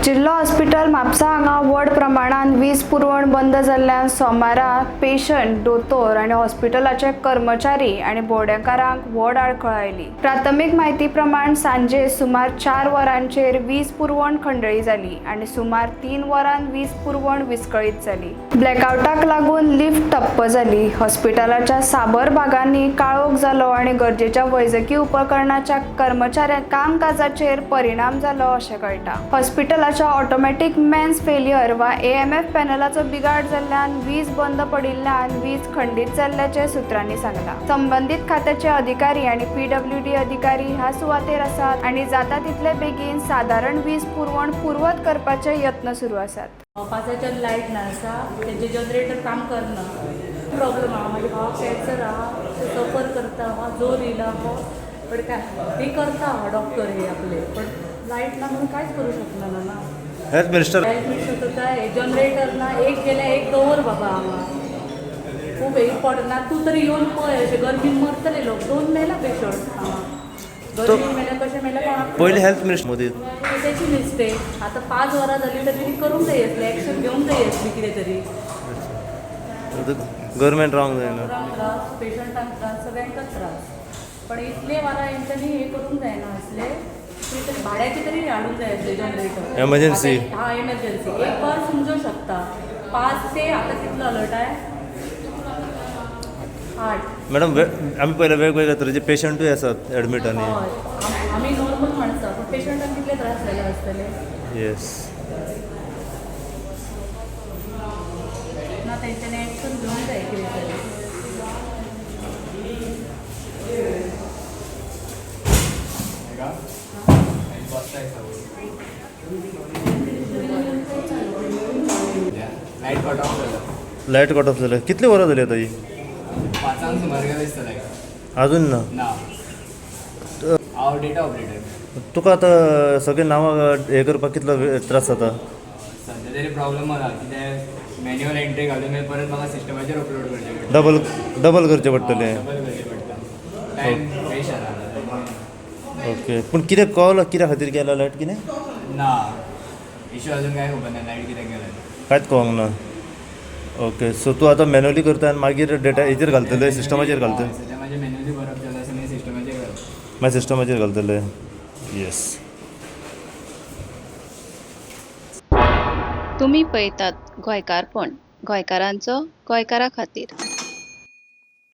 जिल्हा हॉस्पिटल म्हापसा हांगा व्हड प्रमाणात वीज पुरवण बंद जाल्ल्यान सोमारा पेशंट दोतोर आनी हॉस्पिटलाचे कर्मचारी आनी भोंवडेकारांक व्हड आडखळ आयली। प्राथमीक म्हायती प्रमाण सांजे सुमार 4 वरांचेर वीज पुरवण खंडळी जाली आनी सुमार 3 वरांन वीज पुरवण विस्कळीत जाली। ब्लॅकआउटाक लागून लिफ्ट ठप्प जाली। हॉस्पिटलाच्या साबर भागांनी काळोख जालो आनी गरजेच्या वैजकी उपकरणाच्या कर्मचाऱ्यांक कामकाजाचेर परिणाम जालो अशें कळटा। हॉस्पिटलाच्या ऑटोमॅटिक मेन्स फेलियर वा AMF पॅनलाचो बिगाड जाल्ल्यान वीज बंद पडिल्ल्यान वीज खंडीत जाल्ल्याचे सुत्रांनी सांगला। संबंधित खात्याचे अधिकारी आणि PWD अधिकारी ह्या सुवातेर आसात आणि जाता तितले बेगीन साधारण वीज पुरवण पूर्वत करपाचे यत्न सुरू आसात। पावसाच्या लाईट ना आसा, तेजे जनरेटर काम करना, प्रॉब्लेम आहा। माझे भाव कॅन्सर आहा, ते सफर करता आहा, जोर येयला आहा, पण काय ते करता आहा डॉक्टर हे आपले, पण लाईट ना म्हणून कांयच करू शकना ना। हेल्थ मिनिस्टर तर काय जनरेटर ना एक गेल्या एक दवर बाबा हांगा खूब इम्पॉर्टंट ना। तूं तरी येवन पळय, अशें गर्मीन मरतले लोक, 2 मेला पेशंट हांगा। गर्मीन मेले कशें मेले कोणाक पहिले हेल्थ मिनिस्टर मोदी त्याची मिस्टेक। आता 5 वरां जाली तर तिने करूंक जाय आसली, एक्शन घेवंक जाय आसली कितें तरी। गव्हर्नमेंट रॉंग जायना, त्रास पेशंटांक त्रास, सगळ्यांकाच त्रास, पण इतले वरां हेंच्यांनी हे करूंक जायना आसले। तरी भाड्याचे तरी हाडूंक जाय आसले जनरेटर एमर्जन्सी। हाँ एमर्जन्सी एक बार समजू शकता। 5 ते आता कितलो अलर्ट आहे 8। मॅडम आम्ही पहिले वेगवेगळ्या तरेचे पेशंटूय आसात ॲडमीट आनी आम्ही नॉर्मल माणसं, पण पेशंटांक कितले त्रास जाले आसतले। येस ना तेंच्यांनी एक्शन घेवंक जाय कितें तरी। लाईट कट ऑफ झालं। कितली वरां जाली आता ही? 5 सुमार दिसता अजून ना ना हांव डेटा ऑपरेटर। तुका आता सगळे नांवां हे करपाक कितलो त्रास जाता? सध्या तरी प्रॉब्लेम आसा कित्याक मॅन्युअल एंट्री घालून मागीर परत म्हाका सिस्टमाचेर अपलोड करचें पडटा। डबल करचें पडटलें। डबल करचें पडटा, टायम वेस्ट जाता। ओके, पूण कितें कळ्ळो कित्या खातीर गेला लायट कितें? ना इश्यू अजून काय खबर ना, लायट कित्याक गेला कांयच कळोंक ना। ओके, सो तूं आतां मॅन्युअली करता आनी मागीर डेटा हेचेर घालतले, सिस्टमाचेर घालतले? सध्या म्हाजें मॅन्युअली बरप जालें आसा, मागीर सिस्टमाचेर घालता। मागीर सिस्टमाचेर घालतले। येस। तुम्ही पळयतात गोंयकारपण, गोंयकारांचो गोंयकारा खातीर।